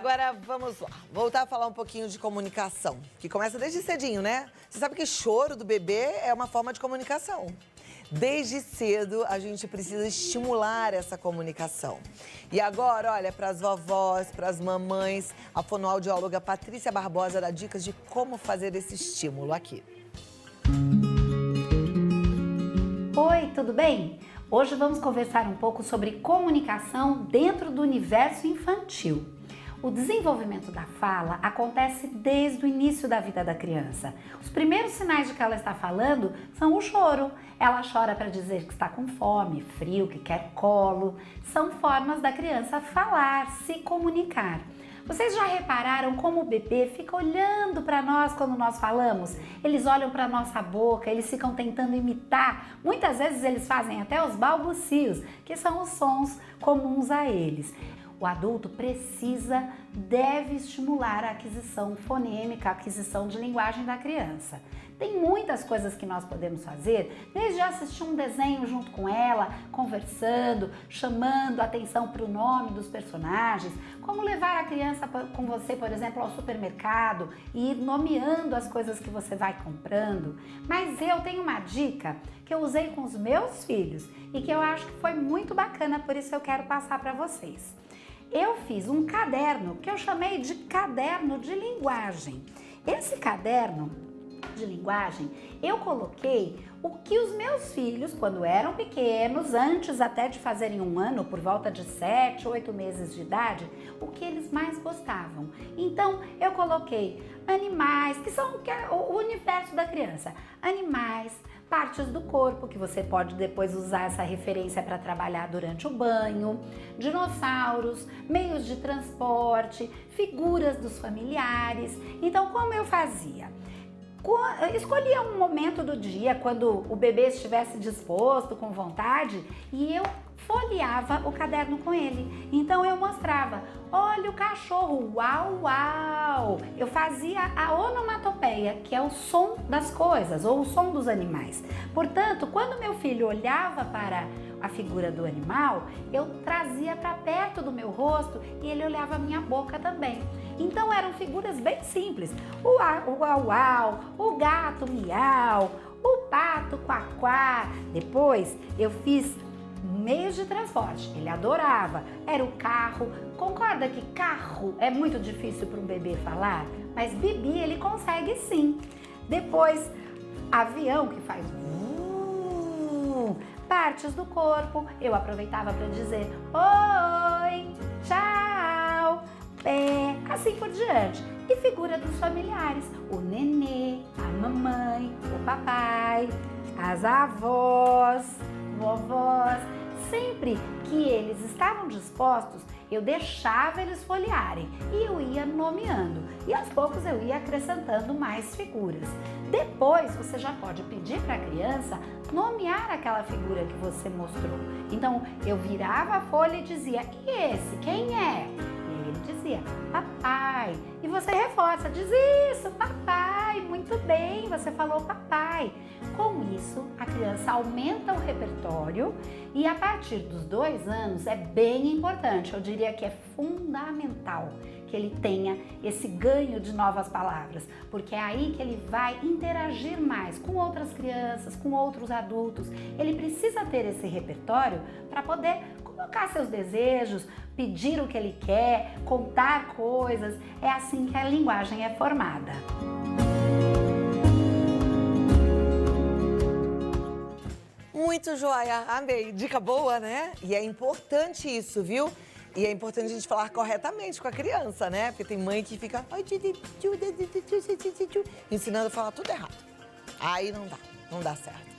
Agora vamos lá, voltar a falar um pouquinho de comunicação, que começa desde cedinho, né? Você sabe que choro do bebê é uma forma de comunicação. Desde cedo a gente precisa estimular essa comunicação. E agora, olha, para as vovós, para as mamães, a fonoaudióloga Patrícia Barbosa dá dicas de como fazer esse estímulo aqui. Oi, tudo bem? Hoje vamos conversar um pouco sobre comunicação dentro do universo infantil. O desenvolvimento da fala acontece desde o início da vida da criança. Os primeiros sinais de que ela está falando são o choro. Ela chora para dizer que está com fome, frio, que quer colo. São formas da criança falar, se comunicar. Vocês já repararam como o bebê fica olhando para nós quando nós falamos? Eles olham para nossa boca, eles ficam tentando imitar. Muitas vezes eles fazem até os balbucios, que são os sons comuns a eles. O adulto deve estimular a aquisição fonêmica, a aquisição de linguagem da criança. Tem muitas coisas que nós podemos fazer, desde assistir um desenho junto com ela, conversando, chamando a atenção para o nome dos personagens, como levar a criança com você, por exemplo, ao supermercado e ir nomeando as coisas que você vai comprando. Mas eu tenho uma dica que eu usei com os meus filhos e que eu acho que foi muito bacana, por isso eu quero passar para vocês. Eu fiz um caderno que eu chamei de caderno de linguagem. Esse caderno de linguagem, eu coloquei o que os meus filhos, quando eram pequenos, antes até de fazerem 1 ano, por volta de 7, 8 meses de idade, o que eles mais gostavam. Então, eu coloquei animais, que são o universo da criança. Animais, partes do corpo, que você pode depois usar essa referência para trabalhar durante o banho, dinossauros, meios de transporte, figuras dos familiares. Então, como eu fazia? Escolhia um momento do dia, quando o bebê estivesse disposto, com vontade, e eu folheava o caderno com ele. Então eu mostrava, olha o cachorro, uau, uau. Eu fazia a onomatopeia, que é o som das coisas, ou o som dos animais. Portanto, quando meu filho olhava para a figura do animal, eu trazia para perto do meu rosto e ele olhava a minha boca também. Então eram figuras bem simples, o uau-uau, o gato miau, o pato quaquá. Depois eu fiz meios de transporte, ele adorava, era o carro. Concorda que carro é muito difícil para um bebê falar? Mas Bibi ele consegue sim. Depois, avião que faz partes do corpo, eu aproveitava para dizer oi, tchau, pé, assim por diante. E figura dos familiares, o nenê, a mamãe, o papai, as avós, vovós. Sempre que eles estavam dispostos, eu deixava eles folhearem e eu ia nomeando. E aos poucos eu ia acrescentando mais figuras. Depois você já pode pedir para a criança nomear aquela figura que você mostrou. Então eu virava a folha e dizia, e esse, quem é? E ele dizia, papai. E você reforça, diz isso, papai, muito bem, você falou papai. Com isso, a criança aumenta o repertório e a partir dos 2 anos é bem importante, eu diria que é fundamental que ele tenha esse ganho de novas palavras, porque é aí que ele vai interagir mais com outras crianças, com outros adultos. Ele precisa ter esse repertório para poder colocar seus desejos, pedir o que ele quer, contar coisas. É assim que a linguagem é formada. Muito joia, amei. Dica boa, né? E é importante isso, viu? E é importante a gente falar corretamente com a criança, né? Porque tem mãe que fica ensinando a falar tudo errado. Aí não dá certo.